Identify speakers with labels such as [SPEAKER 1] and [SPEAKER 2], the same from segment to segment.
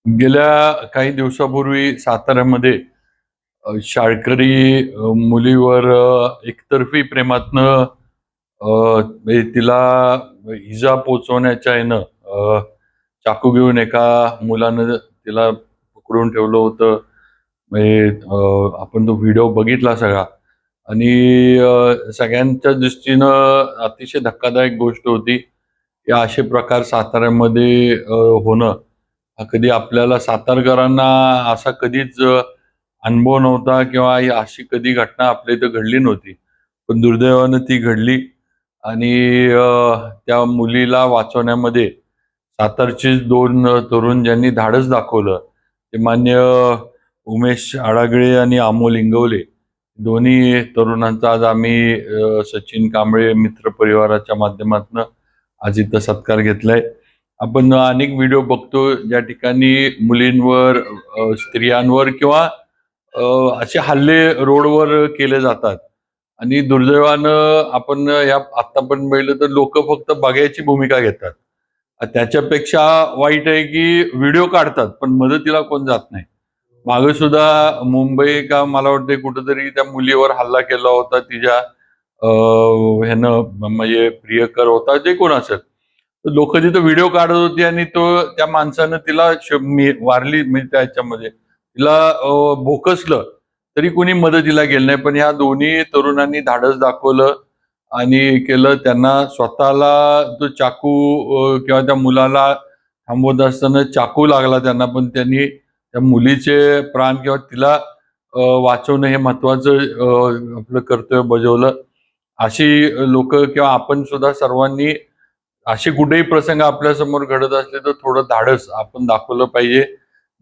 [SPEAKER 1] गेल्या काही दिवसापूर्वी साताऱ्यामध्ये शाळकरी मुलीवर एकतर्फी प्रेमातनं म्हणजे तिला इजा पोचवण्याच्या ह्यानं चाकू घेऊन एका मुलानं तिला पकडून ठेवलं होतं. म्हणजे आपण तो व्हिडिओ बघितला सगळा आणि सगळ्यांच्या दृष्टीनं अतिशय धक्कादायक गोष्ट होती. की असे प्रकार साताऱ्यामध्ये होणं हा कधी आपल्याला सातारकरांना असा कधीच अनुभव नव्हता किंवा ही अशी कधी घटना आपल्या इथं घडली नव्हती. पण दुर्दैवानं ती घडली आणि त्या मुलीला वाचवण्यामध्ये सातारचेच 2 तरुण ज्यांनी धाडस दाखवलं, ते मान्य उमेश आडागळे आणि अमोल इंगवले. दोन्ही तरुणांचा आज आम्ही सचिन कांबळे मित्र परिवाराच्या माध्यमातून आज इथं सत्कार घेतलाय. आपण अनेक व्हिडिओ बघतो ज्या ठिकाणी मुलींवर, स्त्रियांवर किंवा असे हल्ले रोडवर केले जातात आणि दुर्दैवानं आपण या आतापर्यंत पाहिलं तर लोक फक्त बघायची भूमिका घेतात. त्याच्यापेक्षा वाईट आहे की व्हिडिओ काढतात पण मदतीला कोण जात नाही. मागे सुद्धा मुंबई का मला वाटतं कुठेतरी त्या मुलीवर हल्ला केला होता तिच्या ह्यानं म्हणजे प्रियकर होता जे कोण असेल. लोक तिथं व्हिडिओ काढत होती आणि त्या माणसानं तिला वारली म्हणजे त्याच्यामध्ये तिला भोकसलं तरी कोणी मदतीला गेलं नाही. पण ह्या दोन्ही तरुणांनी धाडस दाखवलं आणि केलं. त्यांना स्वतःला तो चाकू किंवा त्या मुलाला थांबवत असताना चाकू लागला त्यांना, पण त्यांनी त्या मुलीचे प्राण किंवा तिला वाचवणं हे महत्वाचं आपलं कर्तव्य बजावलं. अशी लोक किंवा आपण सुद्धा सर्वांनी असे कुठेही प्रसंग आपल्या समोर घडत असले तर थोडं धाडस आपण दाखवलं पाहिजे.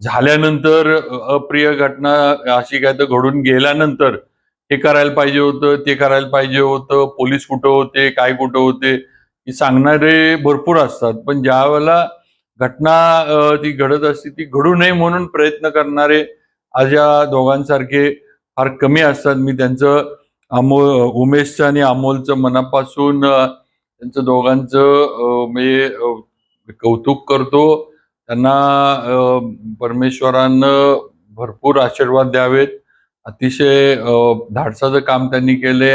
[SPEAKER 1] झाल्यानंतर अप्रिय घटना अशी काय तर घडून गेल्यानंतर हे करायला पाहिजे होतं, ते करायला पाहिजे होतं, पोलीस कुठं होते, काय कुठं होते, हे सांगणारे भरपूर असतात. पण ज्या वेळेला घटना ती घडत असते ती घडू नये म्हणून प्रयत्न करणारे आज या दोघांसारखे फार कमी असतात. मी त्यांचं उमेशचं आणि अमोलचं मनापासून त्यांचं दोघांचं म्हणजे कौतुक करतो. त्यांना परमेश्वरानं भरपूर आशीर्वाद द्यावेत. अतिशय धाडसाचं काम त्यांनी केले.